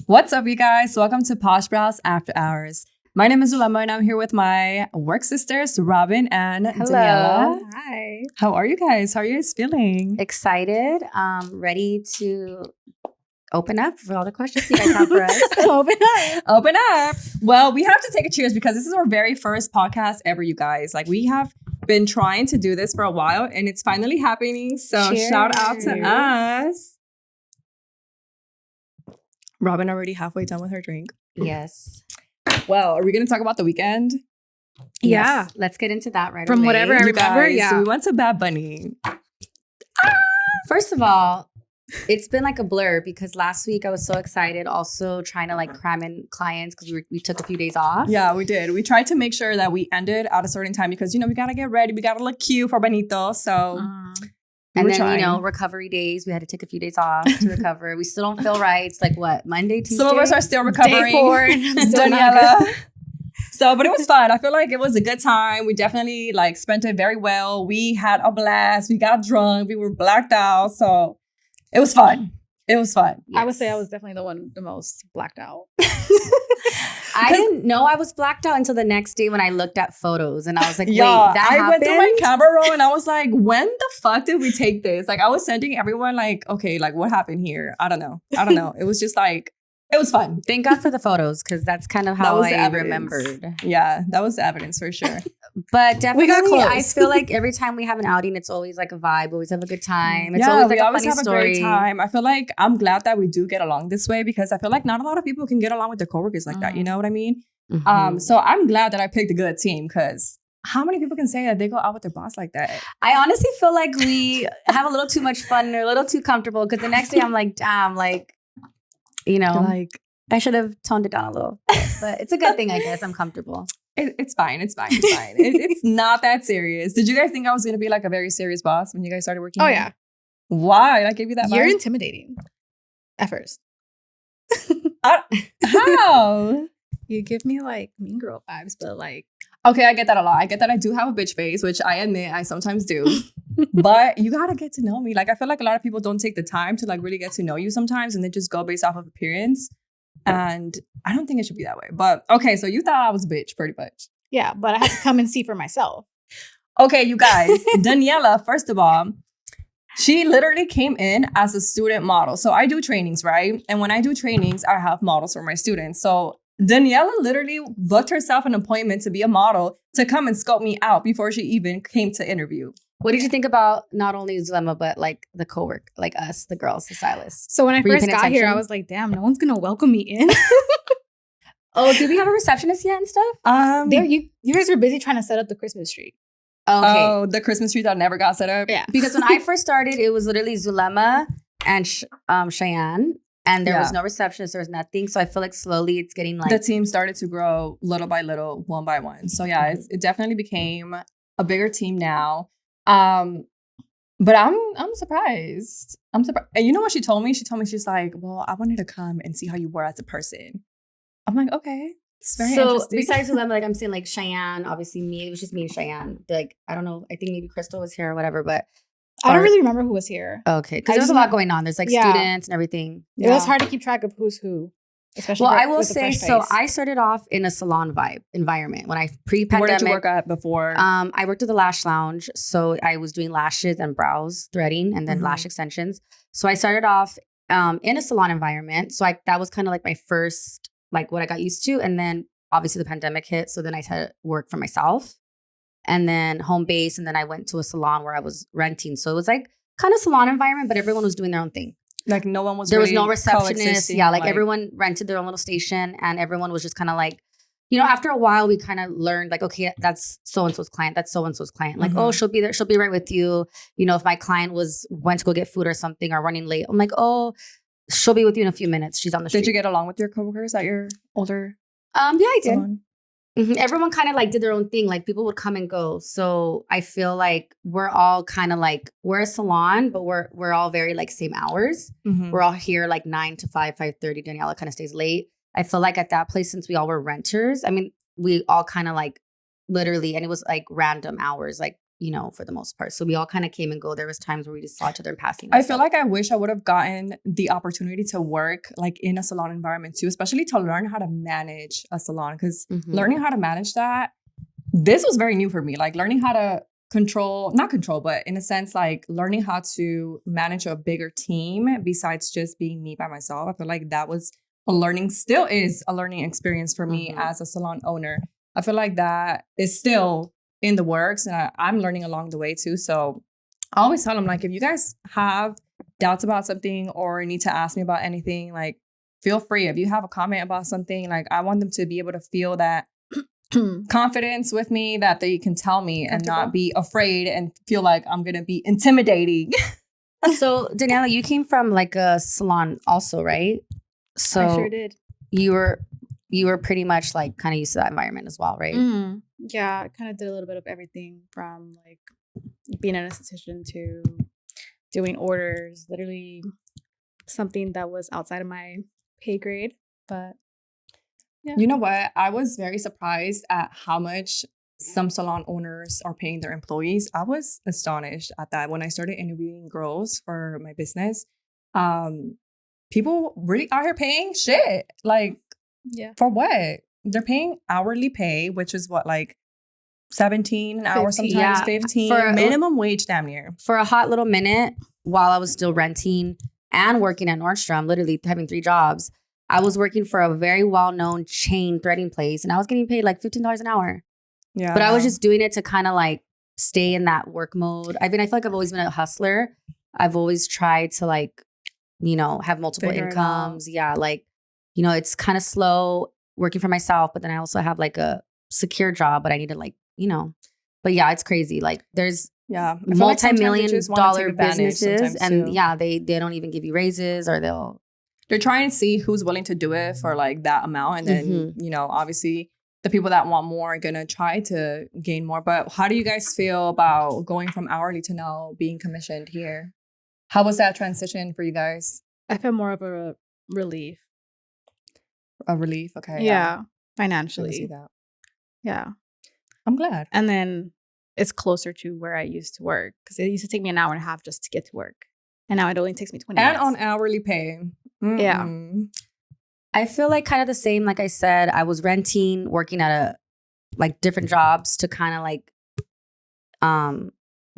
What's up, you guys? Welcome to Posh Brows After Hours. My name is Zulema, and I'm here with my work sisters, Robin and Dañiela. Hi. How are you guys? How are you guys feeling? Excited, ready to open up for all the questions you guys have for us. Open up. Well, we have to take a cheers because this is our very first podcast ever, you guys. Like, we have been trying to do this for a while, and it's finally happening. So Cheers. Shout out to us. Robin already halfway done with her drink. Yes. Well, are we going to talk about the weekend? Yeah. Yes. Let's get into that right From away. whatever I You remember, guys, yeah. So we went to Bad Bunny. First of all, it's been like a blur because last week I was so excited, also trying to like cram in clients because we took a few days off. Yeah, we did. We tried to make sure that we ended at a certain time because, we got to get ready. We got to look cute for Benito. So And were then, trying. recovery days. We had to take a few days off to recover. We still don't feel right. It's like what, Monday, Tuesday? Some of us are still recovering. Day 4. And I'm still not Dañiela. good. So, but it was fun. I feel like it was a good time. We definitely spent it very well. We had a blast. We got drunk. We were blacked out. So it was fun. It was fun. I would say I was definitely the most blacked out. I didn't know I was blacked out until the next day when I looked at photos and I was like, wait, Yeah, that I happened? went through my camera roll and I was like, when the fuck did we take this? Like, I was sending everyone okay, what happened here? I don't know. It was just it was fun. Thank God for the photos because that's kind of That how was the I evidence. remembered. Yeah, that was the evidence for sure. But definitely, got close. I feel like every time we have an outing, it's always like a vibe. Always have a good time. It's yeah, always like we a always funny have story. a great time. I feel like I'm glad that we do get along this way because I feel like not a lot of people can get along with their coworkers like that. You know what I mean? Mhm. So I'm glad that I picked a good team because how many people can say that they go out with their boss like that? I honestly feel like we have a little too much fun or a little too comfortable because the next day I'm like, damn, I should have toned it down a little. But it's a good thing, I guess. I'm comfortable. It's fine. It's fine. It's not that serious. Did you guys think I was going to be a very serious boss when you guys started working? Oh, here? yeah. Why? Did I give you that You're vibe? intimidating at first. How? You give me mean girl vibes, but Okay, I get that a lot. I get that I do have a bitch face, which I admit I sometimes do. But you got to get to know me. I feel like a lot of people don't take the time to really get to know you sometimes and they just go based off of appearance. And I don't think it should be that way. But okay, so you thought I was a bitch pretty much. yeah, but I had to come and see for myself. Okay, you guys, Dañiela, first of all, she literally came in as a student model. So I do trainings, right? And when I do trainings, I have models for my students. So Dañiela literally booked herself an appointment to be a model to come and scope me out before she even came to interview. What did you think about not only Zulema, but the co-work, us, the girls, the stylists? So when I Were you first paying got here, I attention? was like, damn, no one's going to welcome me in. Oh, did we have a receptionist yet and stuff? There, you guys were busy trying to set up the Christmas tree. Okay. Oh, the Christmas tree that never got set up. Yeah. Because when I first started, it was literally Zulema and Cheyenne. And there was no receptionist. There was nothing. So I feel like slowly it's getting The team started to grow little by little, one by one. So yeah, it definitely became a bigger team now. But I'm surprised. I'm surprised. And you know what she told me? She told me, she's like, well, I wanted to come and see how you were as a person. I'm like, okay. It's very interesting. Besides Zulema, I'm saying Cheyenne, obviously me. It was just me and Cheyenne. I don't know. I think maybe Crystal was here or whatever. But I don't really remember who was here. okay, because I there's just a lot know- going on. There's Yeah. students and everything. It was hard to keep track of who's who. Especially Well, for- I will with the say, fresh so face. I started off in a salon environment when I Where pre-pandemic. did you work at before? I worked at the Lash Lounge, so I was doing lashes and brows threading, and then Mhm. lash extensions. So I started off in a salon environment. So that was kind of my first, what I got used to, and then obviously the pandemic hit. So then I had to work for myself, and then home base, and then I went to a salon where I was renting. So it was kind of salon environment, but everyone was doing their own thing. No one was. There was really no receptionist. coexisting, Yeah, everyone rented their own little station, and everyone was just kind of after a while, we kind of learned okay, that's so and so's client. That's so and so's client. Oh, she'll be there. She'll be right with you. If my client went to go get food or something or running late, I'm like, oh, she'll be with you in a few minutes. She's on the street. Did you get along with your coworkers at your older Yeah, I did. salon? Mhm. Everyone kind of did their own thing. People would come and go. So I feel we're all kind of we're a salon, but we're all very same hours. Mhm. We're all here 9 to 5, 5:30. Dañiela kind of stays late. I feel at that place, since we all were renters, I mean, we all kind of literally, and it was random hours. for the most part. So we all kind of came and go. There was times where we just saw each other in passing. I feel like I wish I would have gotten the opportunity to work like in a salon environment too, especially to learn how to manage a salon. Because learning how to manage that, this was very new for me. Like learning how to not control, but in a sense, like learning how to manage a bigger team besides just being me by myself. I feel like that was still is a learning experience for me as a salon owner. I feel like that is still in the works, and I'm learning along the way too. So I always tell them, like, if you guys have doubts about something or need to ask me about anything, like, feel free. If you have a comment about something, like, I want them to be able to feel that confidence with me, that they can tell me and not be afraid and feel like I'm going to be intimidating. So, Dañiela, you came from like a salon also, right? So I sure did. You were pretty much like kind of used to that environment as well, right? Yeah, I kind of did a little bit of everything from like being an esthetician to doing orders, literally something that was outside of my pay grade. But yeah. You know what? I was very surprised at how much some salon owners are paying their employees. I was astonished at that when I started interviewing girls for my business. People really out here paying shit. Like, for what? They're paying hourly pay, which is what, like 17 an hour, sometimes 15. For minimum wage, damn near. For a hot little minute, while I was still renting and working at Nordstrom, literally having 3 jobs, I was working for a very well-known chain threading place, and I was getting paid like $15 an hour. Yeah. But I was just doing it to kind of like stay in that work mode. I mean, I feel like I've always been a hustler. I've always tried to like, have multiple incomes. Yeah. Like, it's kind of slow working for myself, but then I also have like a secure job, but I need to like, but yeah, it's crazy. Like there's multi-million dollar businesses and they don't even give you raises, or they're trying to see who's willing to do it for like that amount. And then, obviously the people that want more are going to try to gain more. But how do you guys feel about going from hourly to now being commissioned here? How was that transition for you guys? I felt more of a relief. A relief? Okay. Yeah. Financially. I see that. Yeah. I'm glad. And then it's closer to where I used to work, because it used to take me an hour and a half just to get to work. And now it only takes me 20 minutes. And on hourly pay. Yeah. I feel like kind of the same. Like I said, I was renting, working at different jobs to kind of like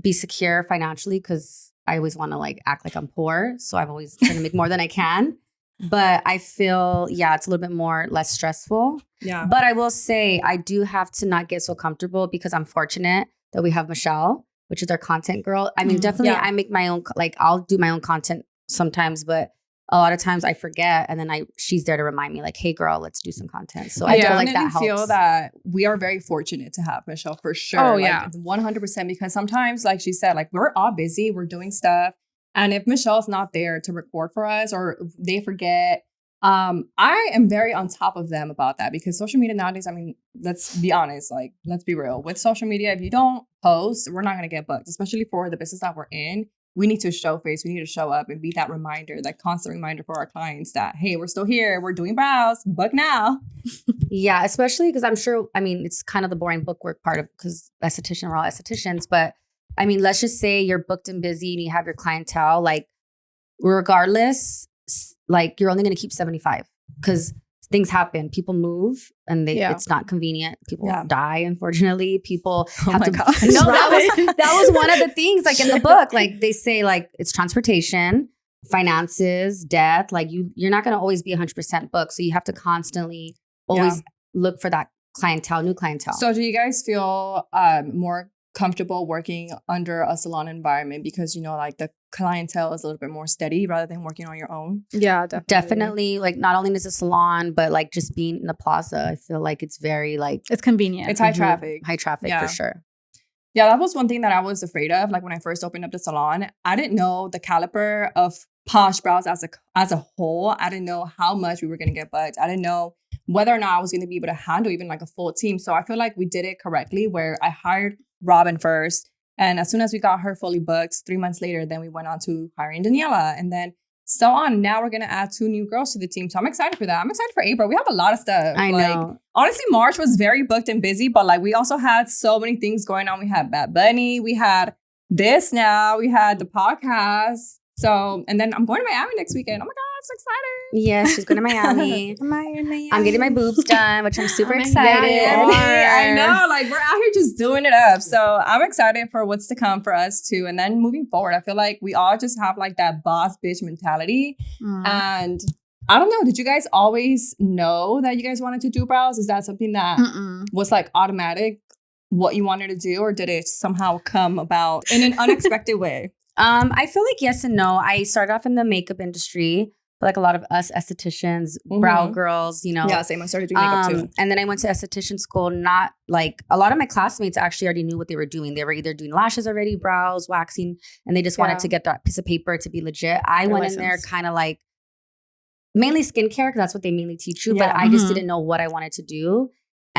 be secure financially, because I always want to like act like I'm poor. So I've always trying to make more than I can. But I feel, it's a little bit less stressful. Yeah. But I will say I do have to not get so comfortable, because I'm fortunate that we have Michelle, which is our content girl. I mean, definitely I make my own, like I'll do my own content sometimes, but a lot of times I forget, and then she's there to remind me, like, hey girl, let's do some content. So I feel like that helps. I feel that we are very fortunate to have Michelle, for sure. Oh, yeah. 100%, because sometimes, like she said, like we're all busy, we're doing stuff. And if Michelle's not there to record for us, or they forget, I am very on top of them about that, because social media nowadays, I mean, let's be honest, like, let's be real. With social media, if you don't post, we're not going to get booked, especially for the business that we're in. We need to show face. We need to show up and be that reminder, that constant reminder for our clients that, hey, we're still here. We're doing brows. Book now. Yeah, especially because I'm sure, I mean, it's kind of the boring bookwork part of, because we're all estheticians. But I mean, let's just say you're booked and busy and you have your clientele. Like, regardless, like you're only going to keep 75, because things happen. People move, and it's not convenient. People die, unfortunately. People have to. Gosh. No, that was one of the things. Like in the book, like they say, like it's transportation, finances, death. Like you're not going to always be 100% booked, so you have to constantly always look for that new clientele. So, do you guys feel more comfortable working under a salon environment, because like the clientele is a little bit more steady rather than working on your own? Yeah, definitely. Like, not only is it a salon, but like just being in the plaza, I feel like it's very like it's convenient. It's high traffic for sure. Yeah, that was one thing that I was afraid of. Like when I first opened up the salon, I didn't know the caliber of Posh Brows as a whole. I didn't know how much we were going to get booked. I didn't know whether or not I was going to be able to handle even like a full team. So I feel like we did it correctly, where I hired Robin first. And as soon as we got her fully booked, 3 months later, then we went on to hiring Dañiela. And then so on. Now we're going to add 2 new girls to the team. So I'm excited for that. I'm excited for April. We have a lot of stuff. I know. Honestly, March was very booked and busy, but like we also had so many things going on. We had Bad Bunny. We had this now. We had the podcast. So, and then I'm going to Miami next weekend. Oh my God, I'm so excited. Yes, she's going to Miami. Miami. I'm getting my boobs done, which I'm super excited. I know, like we're out here just doing it up. So I'm excited for what's to come for us too. And then moving forward, I feel like we all just have like that boss bitch mentality. And I don't know, did you guys always know that you guys wanted to do brows? Is that something that was like automatic, what you wanted to do? Or did it somehow come about in an unexpected way? I feel like yes and no. I started off in the makeup industry, like a lot of us estheticians, brow girls, you know. Yeah, same. I started doing makeup too. And then I went to esthetician school. Not like a lot of my classmates actually already knew what they were doing. They were either doing lashes already, brows, waxing, and they just wanted to get that piece of paper to be legit. I went in there kind of like mainly skincare because that's what they mainly teach you. But I just didn't know what I wanted to do.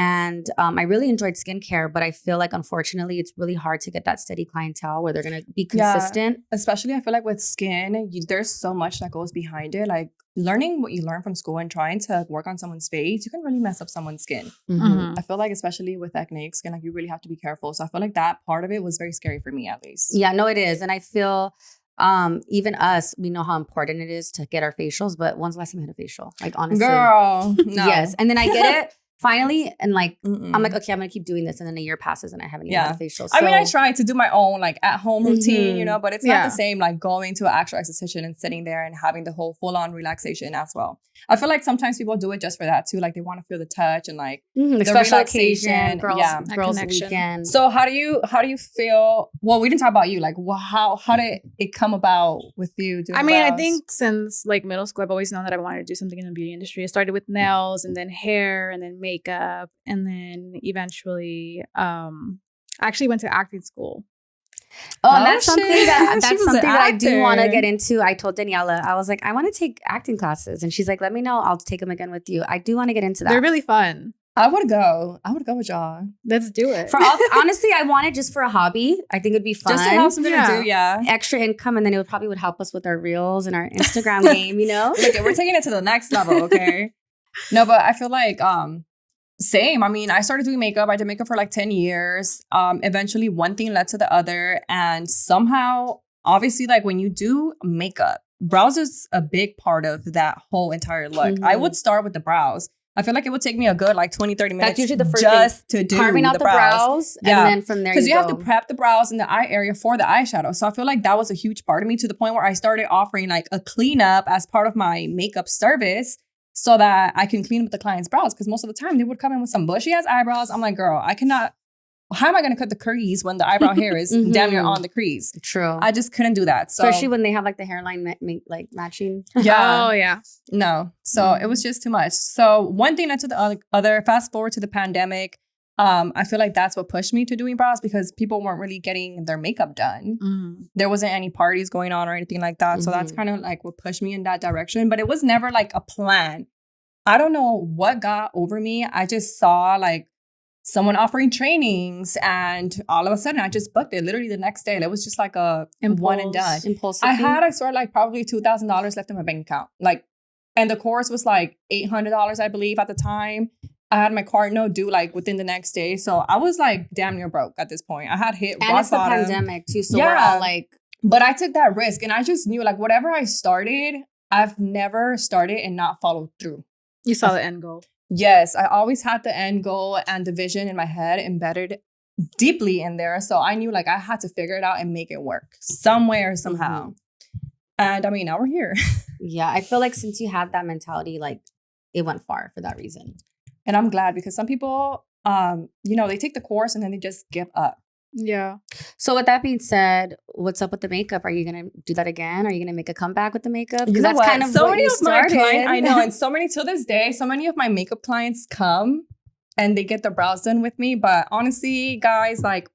And I really enjoyed skincare, but I feel like, unfortunately, it's really hard to get that steady clientele where they're going to be consistent. Yeah, especially, I feel like with skin, there's so much that goes behind it. Like learning what you learn from school and trying to work on someone's face, you can really mess up someone's skin. I feel like, especially with acneic skin, like you really have to be careful. So I feel like that part of it was very scary for me, at least. Yeah, no, it is. And I feel even us, we know how important it is to get our facials. But when's the last time you had a facial? Like, honestly. Girl, no. Yes. And then I get it. Finally, and like, I'm like, okay, I'm going to keep doing this. And then a year passes and I haven't even had a facial. So, I mean, I tried to do my own like at-home routine, you know, but it's not the same like going to an actual esthetician and sitting there and having the whole full-on relaxation as well. I feel like sometimes people do it just for that too. Like they want to feel the touch and like the special relaxation. occasion, girls connection. weekend. So how do you feel? Well, we didn't talk about you. Like, how did it come about with you doing brows? I think since like middle school, I've always known that I wanted to do something in the beauty industry. I started with nails and then hair and then makeup. And then eventually, I actually went to acting school. Oh, and that's something that I do want to actor. get into. I told Dañiela, I was like, I want to take acting classes. And she's like, let me know. I'll take them again with you. I do want to get into that. They're really fun. I would go with y'all. Let's do it. Honestly, I want it just for a hobby. I think it'd be fun. Just to have something to do, extra income, and then it probably would help us with our reels and our Instagram game, you know? Look, we're taking it to the next level, okay? No, but I feel like same. I mean, I started doing makeup. I did makeup for like 10 years. Eventually, one thing led to the other. And somehow, obviously, like when you do makeup, brows is a big part of that whole entire look. I would start with the brows. I feel like it would take me a good like 20, 30 minutes. That's usually the first just thing. to do Carving out the brows. And then from there because you have to prep the brows and the eye area for the eyeshadow. So I feel like that was a huge part of me to the point where I started offering like a cleanup as part of my makeup service, so that I can clean up the client's brows. Because most of the time they would come in with some bushy ass eyebrows. I'm like, girl, I cannot. How am I going to cut the crease when the eyebrow hair is damn near on the crease? True. I just couldn't do that. So, especially when they have like the hairline like matching. Yeah. Oh, yeah. No. So it was just too much. So one thing led to the other. Fast forward to the pandemic. I feel like that's what pushed me to doing brows because people weren't really getting their makeup done. There wasn't any parties going on or anything like that. So that's kind of like what pushed me in that direction. But it was never like a plan. I don't know what got over me. I just saw like someone offering trainings and all of a sudden I just booked it literally the next day. And it was just like a one and done. Impulsive. I swear like probably $2,000 left in my bank account. Like, and the course was like $800, I believe, at the time. I had my card note due like within the next day. So I was like damn near broke at this point. I had hit rock bottom. And it's the pandemic too. So we're all like. But I took that risk and I just knew like whatever I started, I've never started and not followed through. You saw the end goal. Yes, I always had the end goal and the vision in my head embedded deeply in there. So I knew like I had to figure it out and make it work some way or somehow. And I mean, now we're here. Yeah, I feel like since you had that mentality, like it went far for that reason. And I'm glad because some people, they take the course and then they just give up. Yeah. So with that being said, what's up with the makeup? Are you going to do that again? Are you going to make a comeback with the makeup? Because that's kind of so what many you of my started. clients, I know, and so many till this day, so many of my makeup clients come and they get their brows done with me. But honestly, guys, like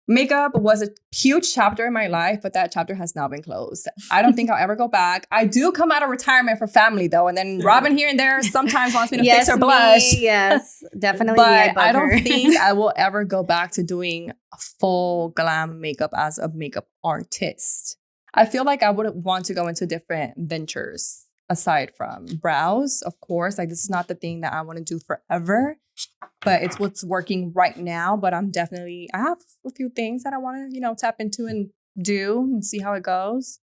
makeup was a huge chapter in my life, but that chapter has now been closed. I don't think I'll ever go back. I do come out of retirement for family though. And then Robin here and there sometimes wants me to fix her blush. Yes, definitely. But I don't think I will ever go back to doing full glam makeup as a makeup artist. I feel like I would want to go into different ventures aside from brows, of course. Like, this is not the thing that I want to do forever, but it's what's working right now. But I have a few things that I want to, tap into and do and see how it goes.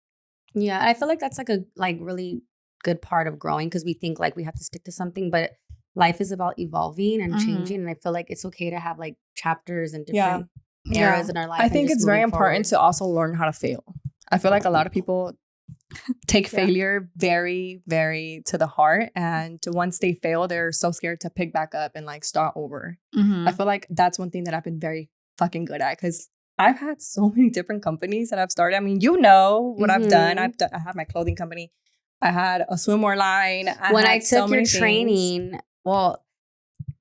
Yeah, I feel like that's like a really good part of growing, because we think like we have to stick to something, but life is about evolving and changing. And I feel like it's okay to have like chapters and different eras in our life. I think it's very important to also learn how to fail. I feel like a lot of people take failure very, very to the heart. And once they fail, they're so scared to pick back up and like start over. I feel like that's one thing that I've been very fucking good at, because I've had so many different companies that I've started. I mean, what I've done. I had my clothing company. I had a swimwear line. When I took your training, well,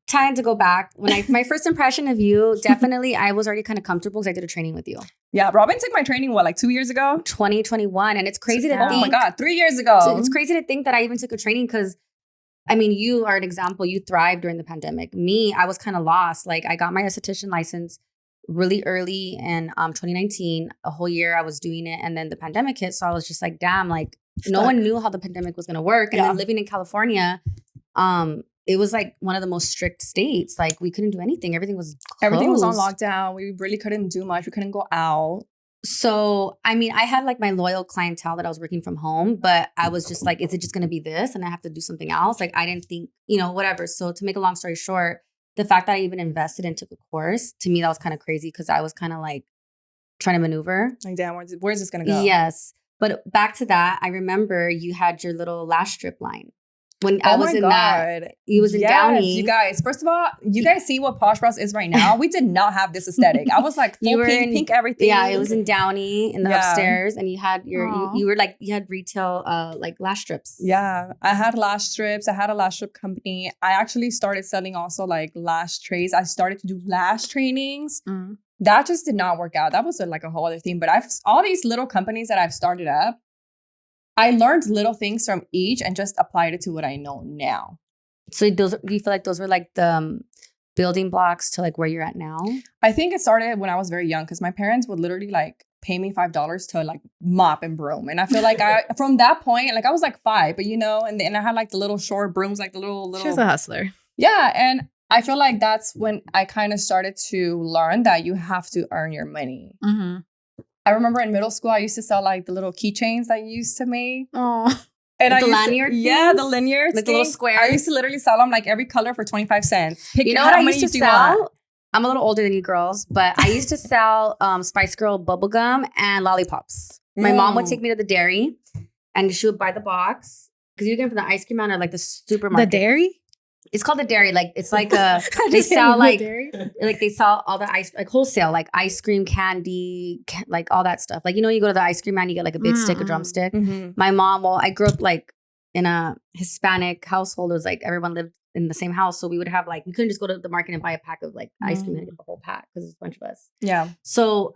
time to go back. When my first impression of you, definitely, I was already kind of comfortable because I did a training with you. Yeah, Robin took my training, like 2 years ago? 2021. And it's crazy to think. Oh my God, 3 years ago. So it's crazy to think that I even took a training, because, I mean, you are an example. You thrived during the pandemic. Me, I was kind of lost. Like, I got my esthetician license really early in 2019. A whole year I was doing it. And then the pandemic hit. So I was just like, damn, like, no one knew how the pandemic was going to work. And then living in California, it was like one of the most strict states. Like, we couldn't do anything. Everything was on lockdown. We really couldn't do much. We couldn't go out. So, I mean, I had like my loyal clientele that I was working from home, but I was just like, is it just going to be this? And I have to do something else? Like, I didn't think, whatever. So to make a long story short, the fact that I even invested and took a course, to me, that was kind of crazy, because I was kind of like trying to maneuver. Like, damn, where's this going to go? Yes. But back to that, I remember you had your little lash strip line. When I was in that, he was in Downey. You guys, first of all, you guys see what Posh Brows is right now. We did not have this aesthetic. I was like full pink everything. Yeah, it was in Downey in the upstairs, and you had you had retail like lash strips. Yeah, I had lash strips. I had a lash strip company. I actually started selling also like lash trays. I started to do lash trainings. That just did not work out. That was like a whole other thing. But all these little companies that I've started up, I learned little things from each and just applied it to what I know now. So do you feel like those were like the building blocks to like where you're at now? I think it started when I was very young, because my parents would literally like pay me $5 to like mop and broom. And I feel like from that point, like I was like 5, but and I had like the little short brooms, like the little. She was a hustler. Yeah. And I feel like that's when I kind of started to learn that you have to earn your money. I remember in middle school, I used to sell like the little keychains that you used to make. Oh, and the lanyard things? Yeah, the lanyards. Like the little squares. I used to literally sell them like every color for 25 cents. You know what I used to sell? I'm a little older than you girls, but I used to sell Spice Girl bubblegum and lollipops. My mom would take me to the dairy, and she would buy the box, because you get them from the ice cream man or like the supermarket. The dairy? It's called the dairy. Like, it's like they sell like they sell all the ice, like wholesale, like ice cream, candy, like all that stuff. Like, you go to the ice cream man, you get like a big stick, a drumstick. My mom, I grew up like in a Hispanic household. It was like everyone lived in the same house. So we would have like, we couldn't just go to the market and buy a pack of like ice cream and get the whole pack, because there's a bunch of us. Yeah. So,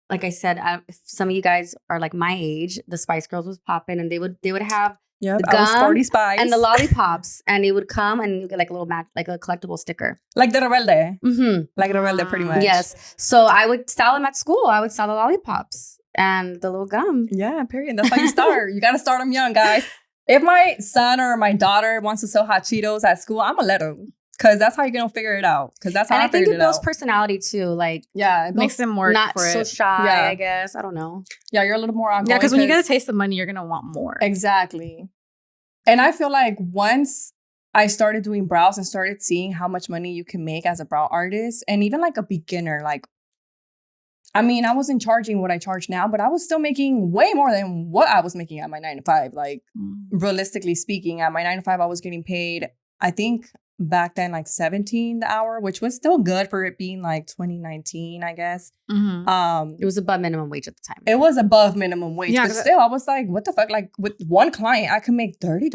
like I said, if some of you guys are like my age, the Spice Girls was popping, and they would have the gum Spice and the lollipops, and it would come and you get like a little like a collectible sticker, like the Rebelde. Like Rebelde, pretty much. Yes. So I would sell them at school. I would sell the lollipops and the little gum. Yeah, period. That's how you start. You got to start them young, guys. If my son or my daughter wants to sell hot Cheetos at school, I'm gonna let them. Because that's how you're going to figure it out. Because that's how I think it builds personality too. Like, it makes them work not for so it. shy, I guess. I don't know. Yeah, you're a little more outgoing. Yeah, because when you get a taste of money, you're going to want more. Exactly. And I feel like once I started doing brows and started seeing how much money you can make as a brow artist, and even like a beginner, like, I mean, I wasn't charging what I charge now, but I was still making way more than what I was making at my 9 to 5. Like, realistically speaking, at my 9 to 5, I was getting paid, I think, back then like $17 the hour, which was still good for it being like 2019, I guess. It was above minimum wage at the time. It was above minimum wage, but still I was like, what the fuck? Like, with one client I could make $30?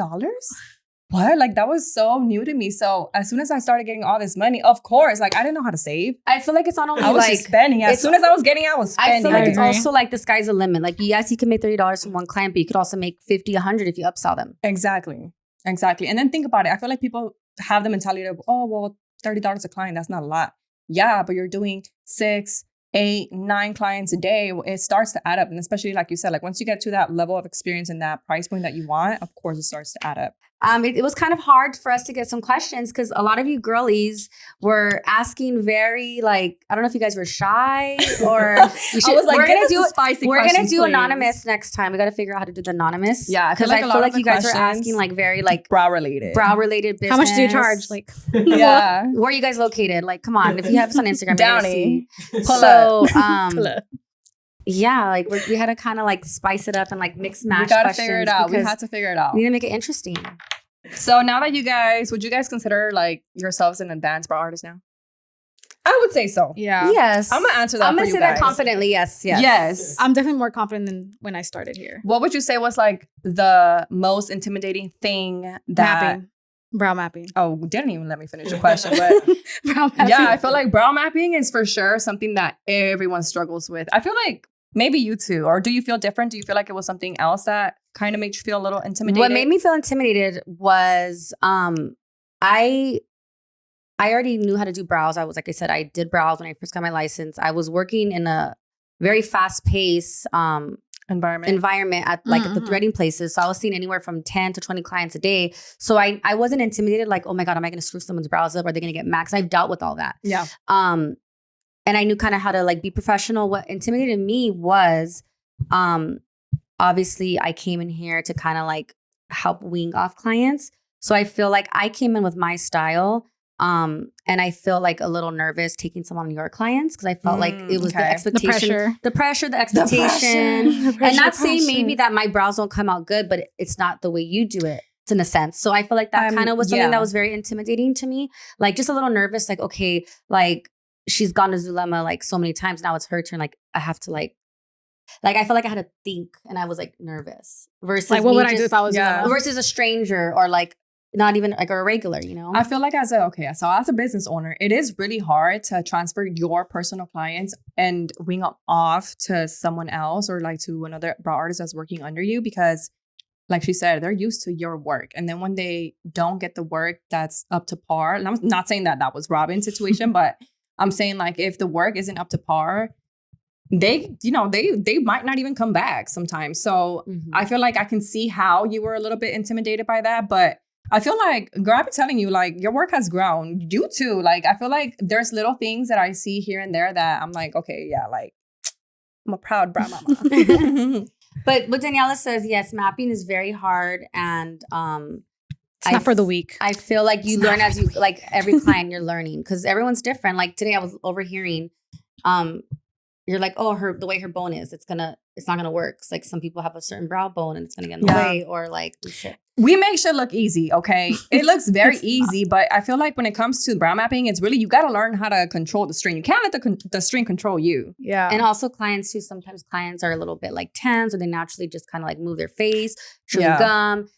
What? Like, that was so new to me. So as soon as I started getting all this money, of course, like, I didn't know how to save. I feel like it's not only I was just spending. As soon as I was getting, I was spending. I feel like it's also like the sky's the limit. Like, yes, you can make $30 from one client, but you could also make $50, $100 if you upsell them. Exactly. And then think about it. I feel like people have the mentality of, oh, well, $30 a client, that's not a lot. Yeah, but you're doing 6, 8, 9 clients a day, it starts to add up. And especially like you said, like once you get to that level of experience and that price point that you want, of course it starts to add up. It was kind of hard for us to get some questions because a lot of you girlies were asking very like, I don't know if you guys were shy or you should, I was like, we're gonna do spicy we're questions, do please. anonymous next time. We got to figure out how to do the anonymous. Yeah, because I feel like you guys were questions asking like very like brow related business. How much do you charge? Like, yeah. where are you guys located? Like, come on, if you have us on Instagram, Downey. pull up. Yeah, like we had to kind of like spice it up and like mix match. We gotta figure it out. We had to figure it out. We need to make it interesting. So now that would you guys consider like yourselves an advanced brow artist now? I would say so. Yeah. Yes. I'm gonna answer that. I'm gonna for say you guys. that confidently. Yes. I'm definitely more confident than when I started here. What would you say was like the most intimidating thing that Brow mapping. Oh, didn't even let me finish the question, but Brow mapping. yeah, I feel like brow mapping is for sure something that everyone struggles with. I feel like maybe you too, or do you feel different? Do you feel like it was something else that kind of made you feel a little intimidated? What made me feel intimidated was I already knew how to do brows. I was, like I said, I did brows when I first got my license. I was working in a very fast-paced environment at like the threading places. So I was seeing anywhere from 10 to 20 clients a day. So I wasn't intimidated like, oh my God, am I going to screw someone's brows up? Are they going to get max? I've dealt with all that. Yeah. And I knew kind of how to like be professional. What intimidated me was obviously I came in here to kind of like help wing off clients. So I feel like I came in with my style. And I feel like a little nervous taking some on your clients because I felt like it was the expectation, the pressure, the expectation. And not saying maybe that my brows don't come out good, but it's not the way you do it. In a sense. So I feel like that kind of was something that was very intimidating to me. Like just a little nervous, like, okay, like she's gone to Zulema like so many times. Now it's her turn. Like I have to like I felt like I had to think and I was like nervous versus like what would I do if I was Zulema? Versus a stranger or like not even like a regular, you know? I feel like as a business owner, it is really hard to transfer your personal clients and wing them off to someone else or like to another brow artist that's working under you because like she said, they're used to your work. And then when they don't get the work that's up to par, and I'm not saying that was Robin's situation, but I'm saying like if the work isn't up to par, they might not even come back sometimes. So I feel like I can see how you were a little bit intimidated by that. But I feel like, girl, I've been telling you, like your work has grown. You too. Like I feel like there's little things that I see here and there that I'm like, okay, yeah, like I'm a proud brow mama. But what Dañiela says, yes, mapping is very hard and it's not for the weak. I feel like you learn as you like every client you're learning because everyone's different. Like today I was overhearing you're like, oh, the way her bone is, it's not gonna work. It's like some people have a certain brow bone and it's gonna get in the way or like shit. We make shit look easy, okay? It looks very easy, but I feel like when it comes to brow mapping, it's really, you got to learn how to control the string. You can't let the string control you. Yeah. And also clients too, sometimes clients are a little bit like tense or they naturally just kind of like move their face, chew gum,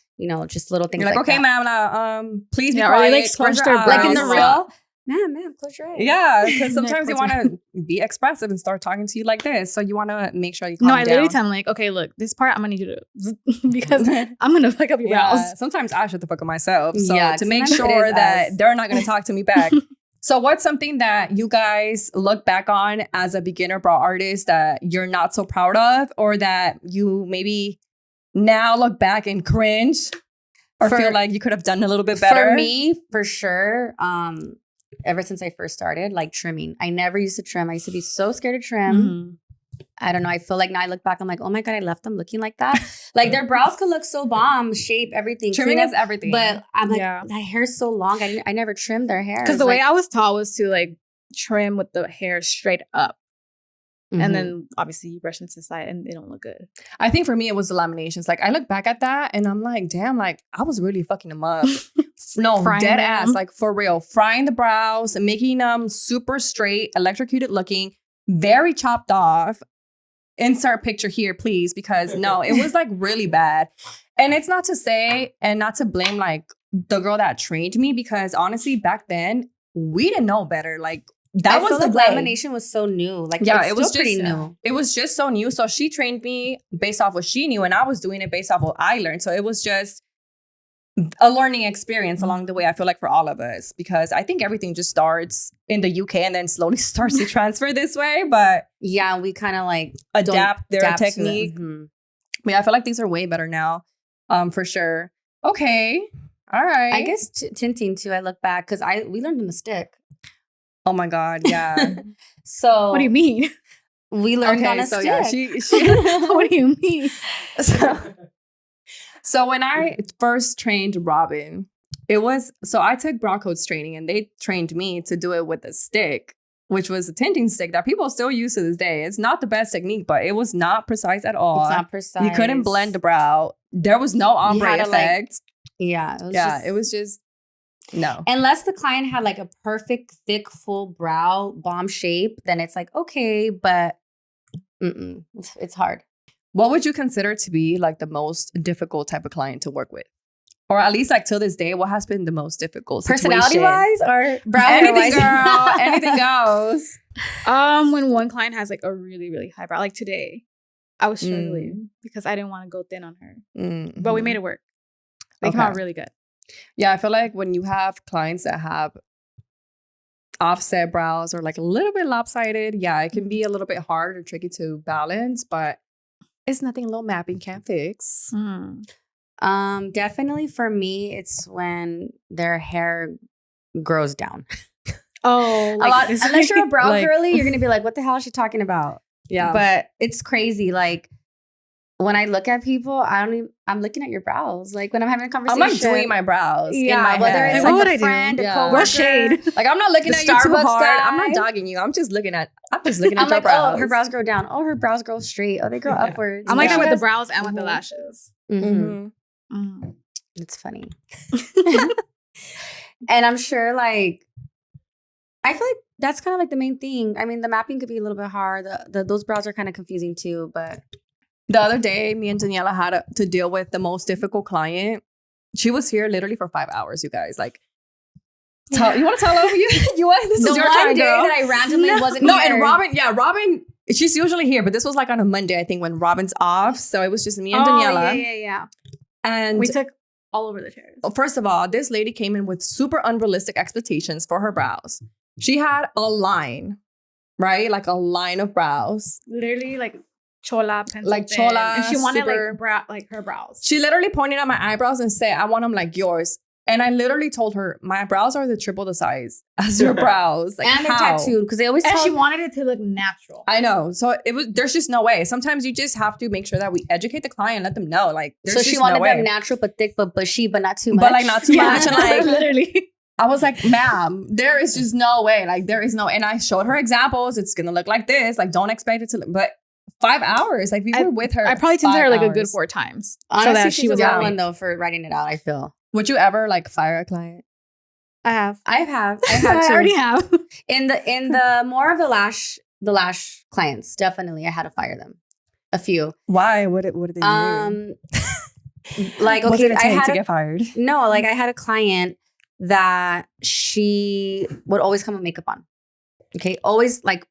just little things You're like, okay, that. ma'am, now, please be Yeah, quiet. or they like scrunch their brows. Like in the real, ma'am, close your eyes. Yeah, because sometimes you want to be expressive and start talking to you like this. So you want to make sure you calm down. I literally tell them like, okay, look, this part I'm going to need you to, because I'm going to fuck up your brows. Sometimes I shut the fuck up myself. So to make sometimes sure that they're not going to talk to me back. So what's something that you guys look back on as a beginner brow artist that you're not so proud of or that you maybe now look back and cringe or feel like you could have done a little bit better? For me, for sure, ever since I first started, like trimming. I never used to trim. I used to be so scared to trim. I don't know. I feel like now I look back, I'm like, oh my God, I left them looking like that. Like their brows could look so bomb, shape, everything. Trimming is everything. But I'm like, that hair's so long. I never trimmed their hair. Because the way I was taught was to like trim with the hair straight up. And then obviously you brush into the side and they don't look good. I think for me, it was the laminations. Like I look back at that and I'm like, damn, like I was really fucking them up. No, dead ass. Like for real. Frying the brows and making them super straight, electrocuted looking, very chopped off. Insert picture here, please, because no, it was like really bad. And it's not to say and not to blame like the girl that trained me because honestly, back then we didn't know better. Like that was the lamination was so new. Like it was pretty new. It was just so new. So she trained me based off what she knew, and I was doing it based off what I learned. So it was just a learning experience along the way, I feel like, for all of us, because I think everything just starts in the UK and then slowly starts to transfer this way. But yeah, we kind of like adapt their adapt to it. technique. Mhm. I mean, I feel like things are way better now, for sure. Okay. All right. I guess tinting too. I look back because we learned in the stick. Oh my God. Yeah. So What do you mean? we learned on a so stick. yeah, she What do you mean? So when I first trained Robin, I took brow codes training and they trained me to do it with a stick, which was a tinting stick that people still use to this day. It's not the best technique, but it was not precise at all. It's not precise. You couldn't blend the brow. There was no ombre had to, effect. It was just no. Unless the client had like a perfect, thick, full brow, bomb shape, then it's like, okay, but it's hard. What would you consider to be like the most difficult type of client to work with? Or at least like till this day, what has been the most difficult situation? Personality-wise or brow Anything, hair-wise? girl. Anything goes. When one client has like a really, really high brow, like today, I was struggling because I didn't want to go thin on her. Mm-hmm. But we made it work. They come out really good. Yeah, I feel like when you have clients that have offset brows or like a little bit lopsided, yeah, it can be a little bit hard or tricky to balance, but it's nothing a little mapping can't fix. Definitely for me, it's when their hair grows down. Oh, Like, a lot. Unless you're a brow like- girly, you're gonna be like, "What the hell is she talking about?" Yeah. But it's crazy. Like when I look at people, I'm looking at your brows. Like when I'm having a I'm conversation, like doing my brows in my whether head. it's Like, what like would I a do? friend, a Yeah. coworker. What shade? Like I'm not looking The at you too Starbucks hard. guy. I'm not dogging you. I'm just looking at I'm your like, brows. oh, her brows grow down. Oh, her brows grow straight. Oh, they grow upwards. I'm like Yeah. that with the brows and with the Mhm. lashes. Mhm. Mhm. It's funny. And I'm sure, like, I feel like that's kind of like the main thing. I mean, the mapping could be a little bit hard. Those brows are kind of confusing too, but The other day, me and Dañiela had to deal with the most difficult client. She was here literally for 5 hours, you guys. Like, you want to tell over you? This the is your one time, day girl. that I randomly wasn't No, here. and Robin, she's usually here, but this was like on a Monday, I think, when Robin's off. So it was just me and Dañiela. Yeah. And We took all over the chairs. first of all, this lady came in with super unrealistic expectations for her brows. She had a line, right? Like a line of brows. Literally like chola pencil. Like thin. chola, and she wanted super- like her brows. She literally pointed at my eyebrows and said, I want them like yours. And I literally told her, my brows are the triple the size as your brows. Like, and they're how? tattooed because they always And tell she wanted it to look natural. I know. So there's just no way. Sometimes you just have to make sure that we educate the client and let them know. Like, there's so just she wanted no way. them natural but thick but bushy but not too much. But like not too much. And like, literally. I was like, ma'am, there is just no way. Like, there is no, and I showed her examples. It's going to look like this. Like, don't expect it to look, but 5 hours. Like, we were with her. I probably tinted her like a good 5 4 times. Honestly, so that she she was was the happy. one though for writing it out. I feel Would you ever like fire a client? I have. I have I already have. in the more of the lash clients. Definitely, I had to fire them. A few. Why? What did they do? Like What okay, did it I take had to a- get fired? No, like I had a client that she would always come with makeup on. Okay, always like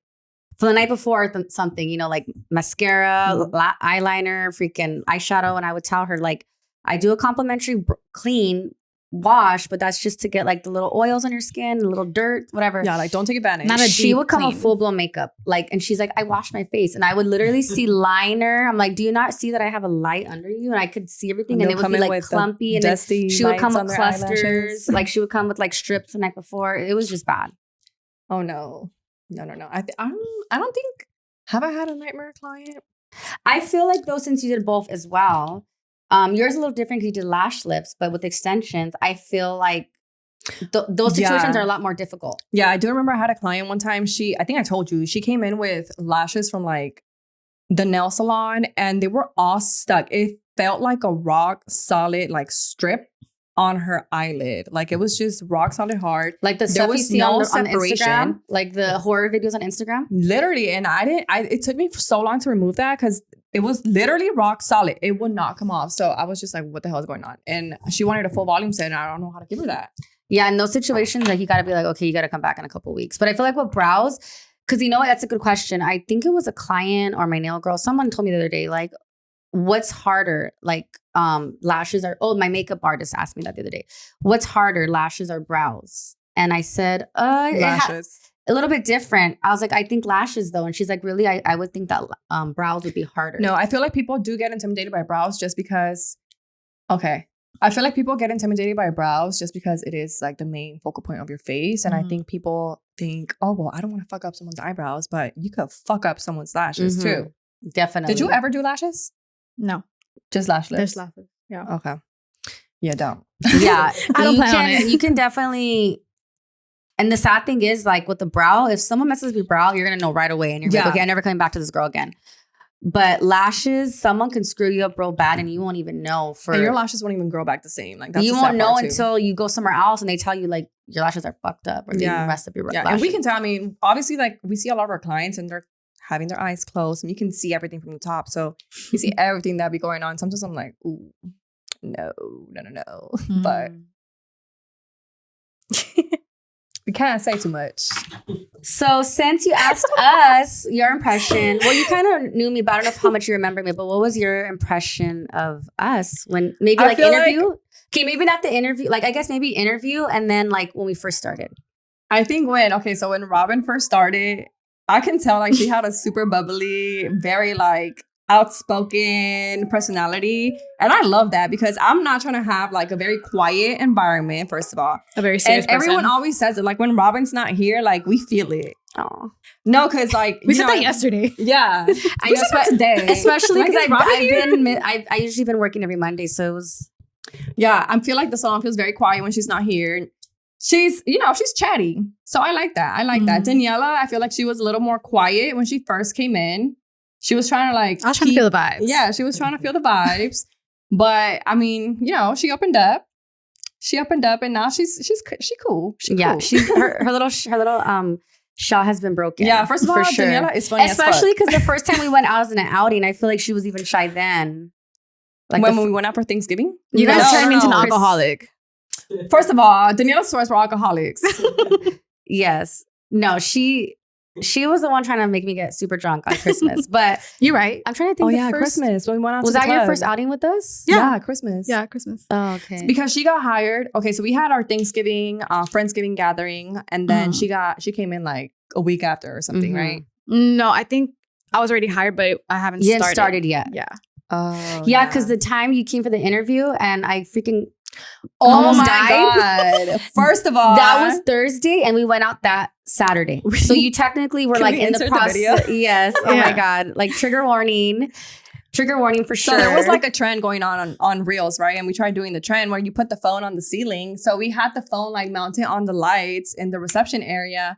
for the night before something, you know, like mascara, eyeliner, freaking eyeshadow, and I would tell her like, I do a complimentary clean wash, but that's just to get like the little oils on your skin, the little dirt, whatever. Yeah, like don't take advantage. Not a She deep would come with clean. full blown makeup, like, and she's like, I wash my face, and I would literally see liner. I'm like, do you not see that I have a light under you, and I could see everything, and it would be like clumpy, and then dusty she would come lights with on their clusters, eyelashes. like she would come with like strips the night before. It was just bad. Oh no. I don't think. Have I had a nightmare client? I feel like though, since you did both as well, yours is a little different because you did lash lifts, but with extensions, I feel like those situations Yeah. are a lot more difficult. Yeah, I do remember I had a client one time. I think I told you, she came in with lashes from like the nail salon and they were all stuck. It felt like a rock solid like strip on her eyelid. Like it was just rock solid hard. Like the There stuff you was see no on separation. Instagram, like the horror videos on Instagram. Literally. And it took me so long to remove that because it was literally rock solid. It would not come off. So I was just like, what the hell is going on? And she wanted a full volume set and I don't know how to give her that. Yeah, in those situations, like you got to be like, okay, you got to come back in a couple of weeks. But I feel like with brows, because you know what, that's a good question. I think it was a client or my nail girl. Someone told me the other day, like, what's harder? Like lashes are. Oh, my makeup artist asked me that the other day. What's harder, lashes or brows? And I said, lashes. A little bit different. I was like, I think lashes though. And she's like, really? I would think that brows would be harder. No, I feel like people do get intimidated by brows just because. Okay. I feel like people get intimidated by brows just because it is like the main focal point of your face. And I think people think, oh, well, I don't want to fuck up someone's eyebrows, but you could fuck up someone's lashes too. Definitely. Did you ever do lashes? No. Just lash lips? There's lashes. Yeah. Okay. Yeah, don't. Yeah. I don't plan on it. You can definitely. And the sad thing is, like with the brow, if someone messes with your brow, you're going to know right away. And you're like, okay, I'm never coming back to this girl again. But lashes, someone can screw you up real bad and you won't even know. And your lashes won't even grow back the same. Like that's you won't know until you go somewhere else and they tell you like your lashes are fucked up or they messed up your lashes. And we can tell, I mean, obviously like we see a lot of our clients and they're having their eyes closed and you can see everything from the top. So you see everything that be going on. Sometimes I'm like, ooh, no. But we can't say too much. So since you asked us your impression, well, you kind of knew me, but I don't know how much you remember me, but what was your impression of us when maybe like interview? Okay, maybe not the interview. Like, I guess maybe interview and then like when we first started. I think when Robin first started, I can tell like she had a super bubbly, very like outspoken personality. And I love that because I'm not trying to have like a very quiet environment, first of all. A very serious person. Everyone always says it. Like when Robin's not here, like we feel it. Oh. No, because like we said that yesterday. Yeah. I know, but today. Especially because I've usually been working every Monday. So it was. Yeah, I feel like the salon feels very quiet when she's not here. She's chatty. So I like that. that. Dañiela, I feel like she was a little more quiet when she first came in. She was trying to like... I was trying to feel the vibes. Yeah, she was trying to feel the vibes. But I mean, she opened up. And now she cool. Cool. She's her little shell has been broken. Yeah, first of all, for sure. Dañiela is funny especially because the first time we went out as an outing, I feel like she was even shy then. Like when we went out for Thanksgiving? You guys turned me into an alcoholic. First of all, Dañiela's stores were alcoholics. Yes. No, she was the one trying to make me get super drunk on Christmas. But you're right. I'm trying to think. Oh yeah, Christmas. When we went out. Was that your first outing with us? Yeah, Christmas. Yeah, Christmas. Oh, okay. Because she got hired. Okay, so we had our Thanksgiving, Friendsgiving gathering, and then she came in like a week after or something, right? No, I think I was already hired, but I haven't started yet. Yeah. Oh yeah, because the time you came for the interview and I freaking almost died. God. First of all, that was Thursday and we went out that Saturday. So you technically were like in the process. Yes. Oh my God. Like trigger warning for sure. So there was like a trend going on Reels, right? And we tried doing the trend where you put the phone on the ceiling. So we had the phone like mounted on the lights in the reception area.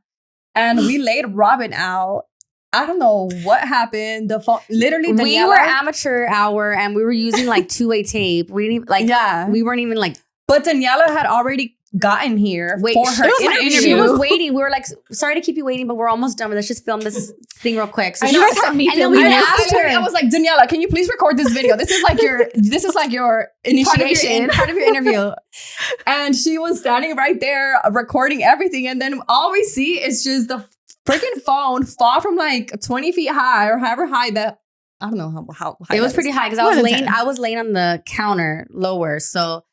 And we laid Robin out. I don't know what happened. The phone, literally, we were amateur hour and we were using like two-way tape. We didn't even, we weren't even like. But Dañiela had already gotten here for her interview. She was waiting. We were like, sorry to keep you waiting, but we're almost done. Let's just film this thing real quick. So I was like, Dañiela, can you please record this video? This is like your initiation, part of your interview. And she was standing right there recording everything, and then all we see is just the freaking phone fall from like 20 feet high or however high that I don't know how high it was pretty high because I was laying on the counter lower, so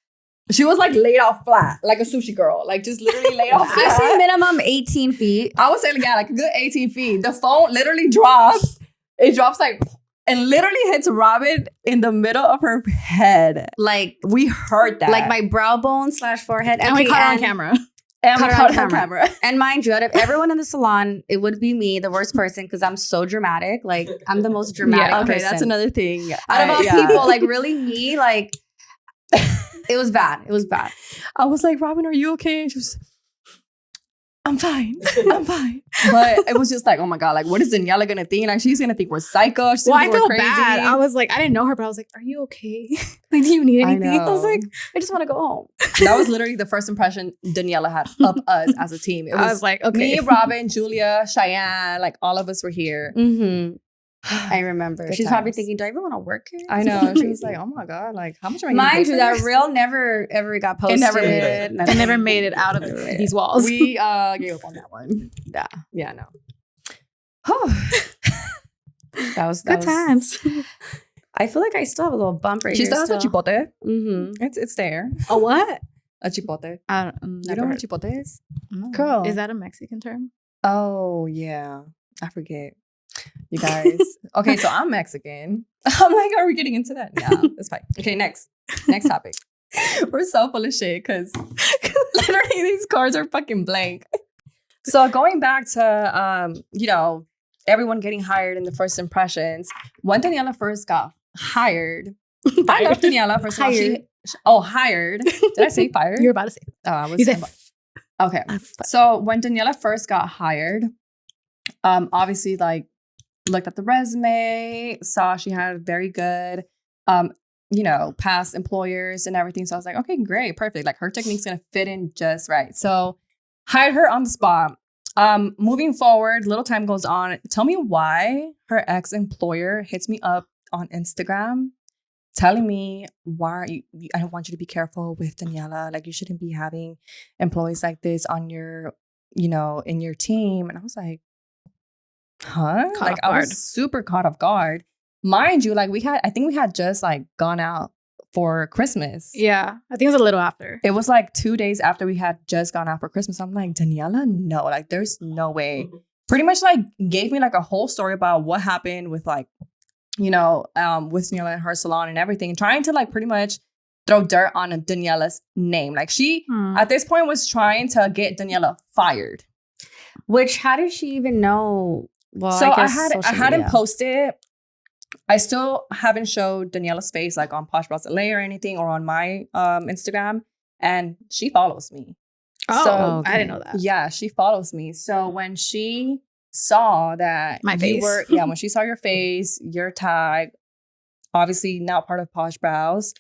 she was like laid off flat like a sushi girl, like just literally laid off flat. I say minimum 18 feet. I would say like a good 18 feet. The phone literally drops. It drops like and literally hits Robin in the middle of her head. Like we heard that, like my brow bone / forehead, and we caught her on camera. And caught her on camera. And mind you, out of everyone in the salon, it would be me, the worst person, because I'm so dramatic. Like, I'm the most dramatic person. Okay, that's another thing. Out of all people, like, really me, like, it was bad. It was bad. I was like, Robin, are you okay? And she was, I'm fine. But it was just like, oh my God, like, what is Dañiela gonna think? Like, she's gonna think we're psycho. She's I feel bad. I was like, I didn't know her, but I was like, are you okay? Like, do you need anything? I was like, I just want to go home. That was literally the first impression Dañiela had of us as a team. I was like, okay. Me, Robin, Julia, Cheyenne, like all of us were here. Mm-hmm. I remember. She's probably thinking, do I even want to work here? I know. She was like, oh my God, like how much am I getting paid for this? That reel never ever got posted. It never made it. It never made it out of these walls. We gave up on that one. Yeah, no. That was good times. I feel like I still have a little bump right She here. still has a chipote. Mm-hmm. It's there. A what? A chipote. I don't, You never know what heard. a chipote is? No. Girl. Is that a Mexican term? Oh, yeah. I forget. You guys. Okay, so I'm Mexican. I'm like, are we getting into that? Yeah, it's fine. Okay, next topic. We're so full of shit because literally these cards are fucking blank. So going back to, everyone getting hired in the first impressions. When Dañiela first got hired, I love Dañiela. First of all, hired. Did I say fired? You're about to say. Oh, I was You saying said okay. So when Dañiela first got hired, obviously like looked at the resume, saw she had very good, past employers and everything. So I was like, okay, great, perfect. Like her technique's gonna fit in just right. So hired her on the spot. Moving forward, little time goes on. Tell me why her ex-employer hits me up on Instagram telling me why I want you to be careful with Dañiela. Like you shouldn't be having employees like this on your, in your team. And I was like, huh? Like I was super caught off guard. Mind you, like I think we had just like gone out for Christmas. Yeah, I think it was a little after. It was like 2 days after we had just gone out for Christmas. I'm like, Dañiela, no, like there's no way. Pretty much like gave me like a whole story about what happened with like, with Dañiela and her salon and everything, trying to like pretty much throw dirt on Dañiela's name. Like she at this point was trying to get Dañiela fired. Which how did she even know? Well, so I hadn't media. posted. I still haven't showed Dañiela's face like on Posh Brows LA or anything or on my Instagram, and she follows me. Oh, so, okay. I didn't know that. Yeah, she follows me. So when she saw that my face, when she saw your face, your tag, obviously now part of Posh Brows,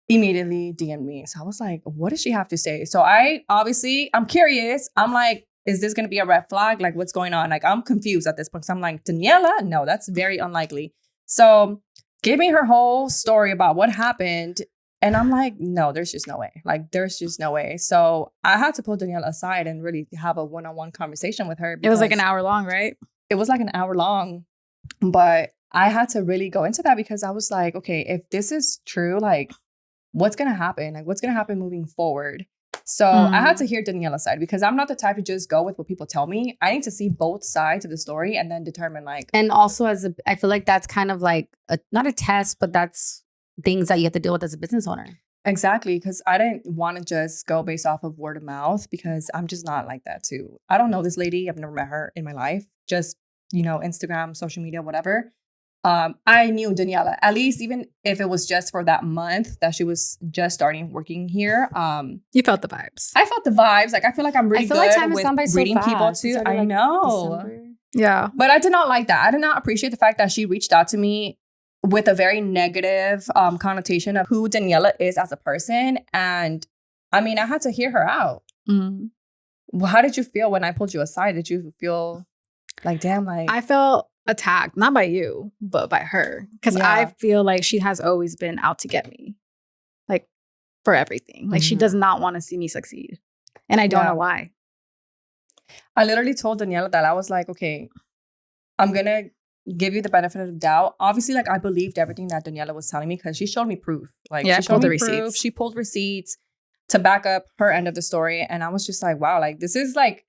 immediately DM'd me. So I was like, what does she have to say? So I'm curious. I'm like, is this going to be a red flag? Like, what's going on? Like, I'm confused at this point. So I'm like, Dañiela? No, that's very unlikely. So give me her whole story about what happened. And I'm like, no, there's just no way. Like, there's just no way. So I had to pull Dañiela aside and really have a one-on-one conversation with her. It was like an hour long, right? It was like an hour long. But I had to really go into that because I was like, okay, if this is true, like, what's going to happen? Like, what's going to happen moving forward? So I had to hear Dañiela's side because I'm not the type to just go with what people tell me. I need to see both sides of the story and then determine like. And also I feel like that's kind of like not a test, but that's things that you have to deal with as a business owner. Exactly. Because I didn't want to just go based off of word of mouth because I'm just not like that too. I don't know this lady. I've never met her in my life. Just, Instagram, social media, whatever. I knew Dañiela, at least even if it was just for that month that she was just starting working here. You felt the vibes. I felt the vibes. Like I feel like I'm really good time with has gone by so reading fast. people too. I know. December. Yeah. But I did not like that. I did not appreciate the fact that she reached out to me with a very negative connotation of who Dañiela is as a person. And I mean, I had to hear her out. Well, how did you feel when I pulled you aside? Did you feel like, damn, like... I felt attacked, not by you, but by her. Because I feel like she has always been out to get me. Like, for everything. Like, she does not want to see me succeed. And I don't know why. I literally told Dañiela that I was like, okay, I'm going to give you the benefit of the doubt. Obviously, like, I believed everything that Dañiela was telling me because she showed me proof. Like, she showed me proof. She pulled receipts to back up her end of the story. And I was just like, wow, like, this is, like,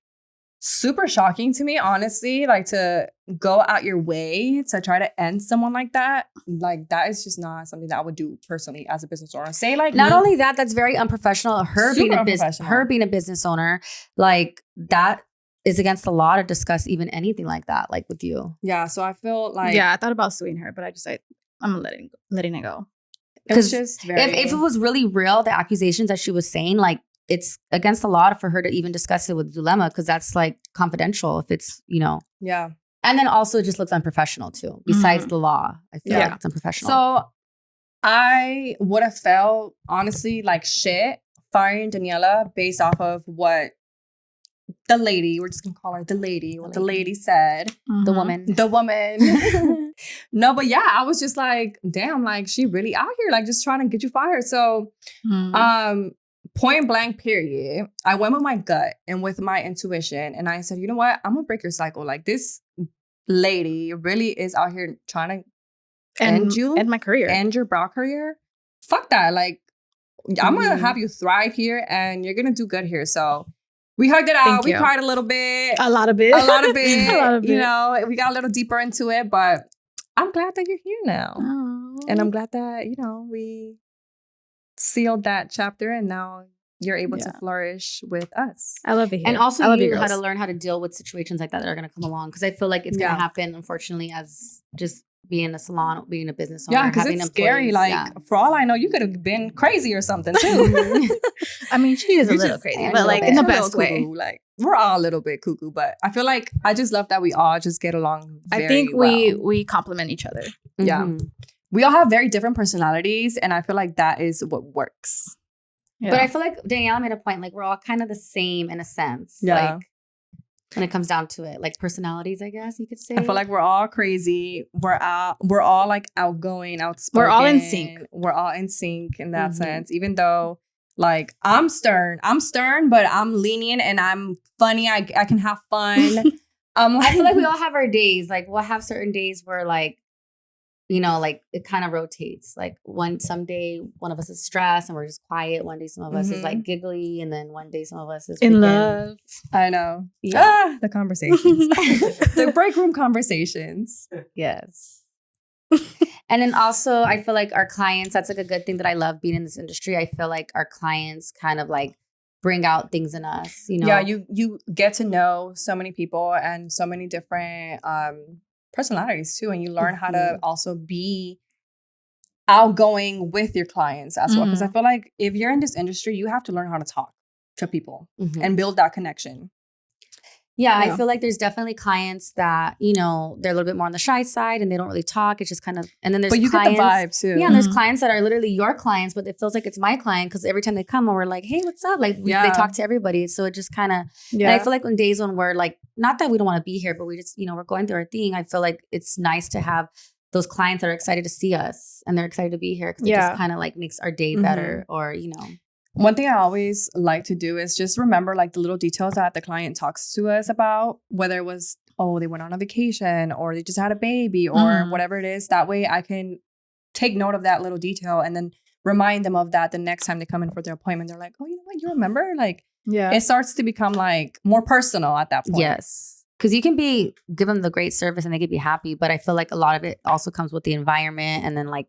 super shocking to me, honestly. Like, to go out your way to try to end someone like that. Like, that is just not something that I would do personally as a business owner. Say, like, not only that, that's very unprofessional. Her being a business owner, like, that is against the law to discuss even anything like that, like with you. Yeah, so I feel like... Yeah, I thought about suing her, but I just like, I'm letting it go. Because just very... if it was really real, the accusations that she was saying, like, it's against the law for her to even discuss it with Zulema because that's like confidential if it's, Yeah. And then also it just looks unprofessional too. Besides the law, I feel like it's unprofessional. So I would have felt, honestly, like shit firing Dañiela based off of what the lady, we're just going to call her the lady, what the lady said. The woman. The woman. No, but yeah, I was just like, damn, like she really out here, like just trying to get you fired. So, point blank, period. I went with my gut and with my intuition. And I said, you know what? I'm going to break your cycle. Like this lady really is out here trying to end you and my career. and your broad career, fuck that. Like, I'm gonna have you thrive here, and you're gonna do good here. So we hugged it out. Thank We you. cried a little bit, a lot of bit. a lot of bit. A lot of bit. You know, we got a little deeper into it, but I'm glad that you're here now, Aw. and I'm glad that we sealed that chapter, and now you're able to flourish with us. I love it here. And also I love you you how to girls. learn how to deal with situations like that are going to come along. Because I feel like it's going to happen, unfortunately, as just being a salon, being a business owner. Yeah, because it's scary. Like, for all I know, you could have been crazy or something too. I mean, she is a little crazy, but like in the best way. Like, we're all a little bit cuckoo, but I feel like I just love that we all just get along very I think well. we complement each other. Yeah. Mhm. We all have very different personalities, and I feel like that is what works. Yeah. But I feel like Dañiela made a point. Like we're all kind of the same in a sense. Yeah. Like when it comes down to it, like personalities, I guess you could say. I feel like we're all crazy. We're all like outgoing, outspoken. We're all in sync. We're all in sync in that sense. Even though, like, I'm stern, but I'm lenient and I'm funny. I can have fun. I feel like we all have our days. Like we'll have certain days where like, you know, like it kind of rotates. Like some day one of us is stressed and we're just quiet. One day some of us is like giggly, and then one day some of us is in freaking- love. I know. Yeah. The conversations, the break room conversations. Yes. And then also, I feel like our clients, that's like a good thing that I love being in this industry. I feel like our clients kind of like bring out things in us, you know? Yeah, you get to know so many people and so many different personalities too. And you learn how to also be outgoing with your clients as well. Because I feel like if you're in this industry, you have to learn how to talk to people and build that connection. Yeah, I feel like there's definitely clients that, you know, they're a little bit more on the shy side and they don't really talk. It's just kind of, and then there's But you clients, get the vibe too. Yeah, and there's clients that are literally your clients, but it feels like it's my client because every time they come, we're like, hey, what's up? Like they talk to everybody. So it just kind of, and I feel like on days when we're like, not that we don't want to be here, but we just, you know, we're going through our thing. I feel like it's nice to have those clients that are excited to see us and they're excited to be here because it just kind of like makes our day better, or, you know. One thing I always like to do is just remember like the little details that the client talks to us about, whether it was, oh, they went on a vacation or they just had a baby or whatever it is. That way I can take note of that little detail and then remind them of that the next time they come in for their appointment. They're like, oh, you know what? You remember? Like, it starts to become like more personal at that point. Yes. Because you can give them the great service and they could be happy. But I feel like a lot of it also comes with the environment and then like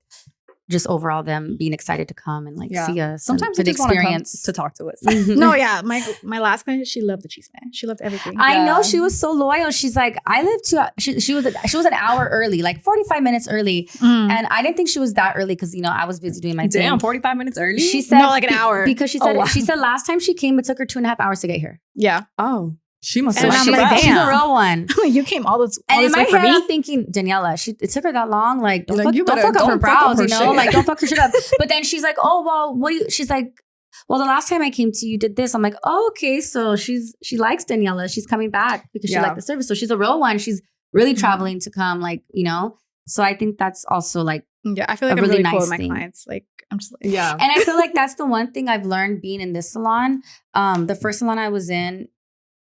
just overall them being excited to come and like see us. Sometimes they just want to come to talk to us. No, yeah. My last client, she loved the cheese man. She loved everything. I know, she was so loyal. She's like, I live she was an hour early, like 45 minutes early. And I didn't think she was that early because, you know, I was busy doing my thing. Damn, 45 minutes early? She said no, like an hour. Because she said she said last time she came, it took her 2.5 hours to get here. Yeah. Oh. She must And have I'm like, she's damn. a real one. You came all this And in way my for head, me? I'm thinking, Dañiela, it took her that long. Like, don't Like, fuck up her brows, you know? shit. Like, don't fuck her shit up. But then she's like, oh, well, she's like, well, the last time I came to you, did this. I'm like, oh, okay. So she likes Dañiela. She's coming back because she liked the service. So she's a real one. She's really traveling to come, like, you know? So I think that's also like, yeah, I feel like I'm really cool with my clients. Like, I'm just like, yeah. And I feel like that's the one thing I've learned being in this salon. The first salon I was in,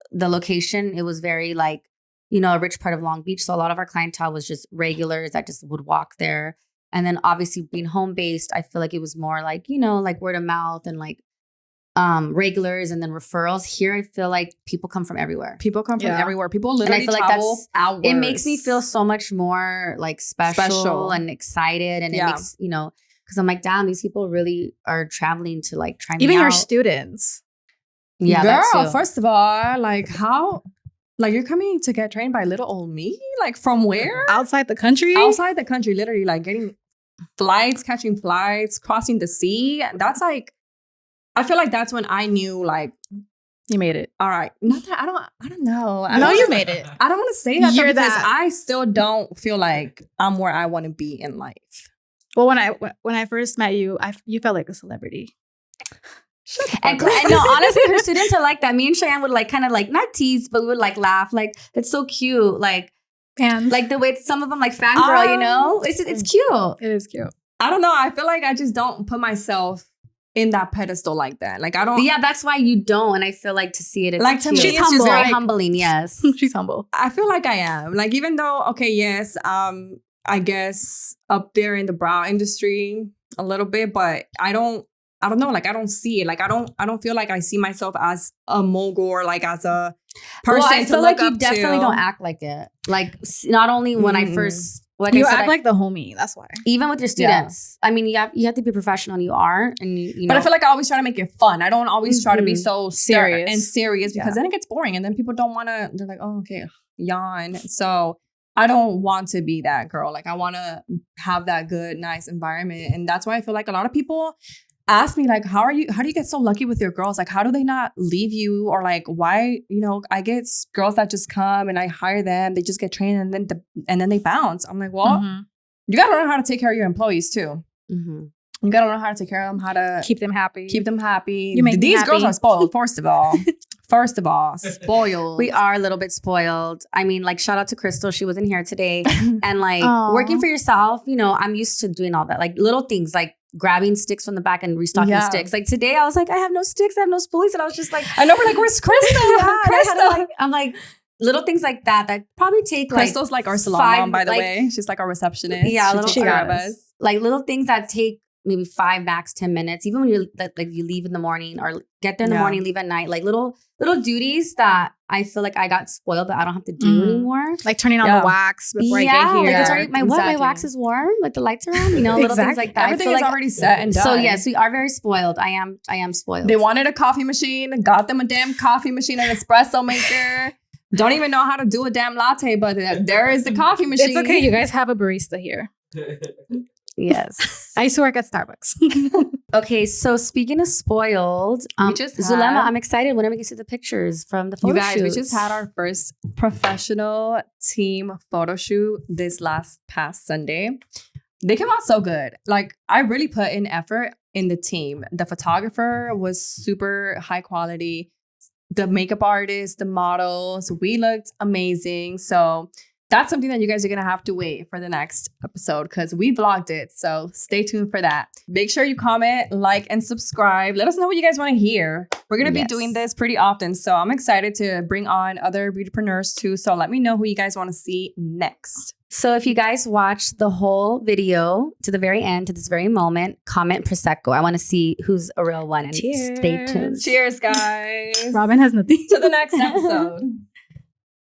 the location, it was very like, you know, a rich part of Long Beach. So a lot of our clientele was just regulars that just would walk there. And then obviously being home based, I feel like it was more like, you know, like word of mouth and like regulars and then referrals. Here, I feel like people come from everywhere. People come from everywhere. People literally and I feel travel like hours. It makes me feel so much more like special. And excited. And it makes, you know, because I'm like, damn, these people really are traveling to like try me even out. your students. Yeah, girl, first of all, like how, like you're coming to get trained by little old me? Like from where? Outside the country? Outside the country, literally like getting flights, catching flights, crossing the sea. That's like, I feel like that's when I knew like, you made it. All right. Not that I don't know. I know don't, you made it. I don't want to say that You're because that. I still don't feel like I'm where I want to be in life. Well, when I first met you, you felt like a celebrity. And no, honestly, her students are like that. Me and Cheyenne would like kind of like not tease, but we would like laugh. Like it's so cute. Like fans, like the way some of them like fangirl. You know, it's cute. It is cute. I don't know. I feel like I just don't put myself in that pedestal like that. Like I don't. Yeah, that's why you don't. And I feel like to see it, it's like to cute. me, She's it's humble. just Very like, humbling. Yes, she's humble. I feel like I am. Like even though, okay, yes, I guess, up there in the brow industry a little bit, but I don't know. Like, I don't see it. Like, I don't feel like I see myself as a mogul or like as a person. Well, I feel like you definitely to. don't act like it. Like, not only when I first, like you I said, act like the homie. That's why. even with your students. I mean, you have to be professional, and you are, and you know. But I feel like I always try to make it fun. I don't always try to be so serious because then it gets boring, and then people don't want to. They're like, oh, okay, yawn. So I don't want to be that girl. Like, I want to have that good, nice environment, and that's why I feel like a lot of people ask me, like, how do you get so lucky with your girls? Like, how do they not leave you? Or like, why, I get girls that just come and I hire them, they just get trained and then they bounce. I'm like, well, you got to learn how to take care of your employees too. You got to learn how to take care of them, how to keep them happy. You make these girls are spoiled, first of all. Spoiled. We are a little bit spoiled. I mean, like, shout out to Crystal. She wasn't here today. And like working for yourself, I'm used to doing all that. Like little things like grabbing sticks from the back and restocking sticks. Like today I was like, I have no sticks, I have no spoolies. And I was just like, I know, we're like, where's Crystal? Crystal. I'm like, little things like that probably take Crystal's like our salon mom, by the way. She's like our receptionist. Yeah, she takes care of us. Like little things that take maybe 5 max 10 minutes, even when you you leave in the morning or get there in the morning, leave at night, like little duties that I feel like I got spoiled that I don't have to do anymore. Like turning on the wax before I get here. Like my wax is warm, like the lights are on, little things like that. Everything is already set and done. So yes, we are very spoiled. I am spoiled. They wanted a coffee machine, got them a damn coffee machine, an espresso maker. Don't even know how to do a damn latte, but there is the coffee machine. It's okay, you guys have a barista here. Yes. I used to work at Starbucks. Okay, so speaking of spoiled, Zulema, I'm excited. When are we going to see the pictures from the photo shoot? We just had our first professional team photo shoot this past Sunday. They came out so good. Like, I really put in effort in the team. The photographer was super high quality. The makeup artist, the models, we looked amazing. So that's something that you guys are going to have to wait for the next episode because we vlogged it. So stay tuned for that. Make sure you comment, like, and subscribe. Let us know what you guys want to hear. We're going to be doing this pretty often. So I'm excited to bring on other beautypreneurs too. So let me know who you guys want to see next. So if you guys watch the whole video to the very end, to this very moment, comment Prosecco. I want to see who's a real one. And Cheers. Stay tuned. Cheers, guys. Robin has nothing. To the next episode.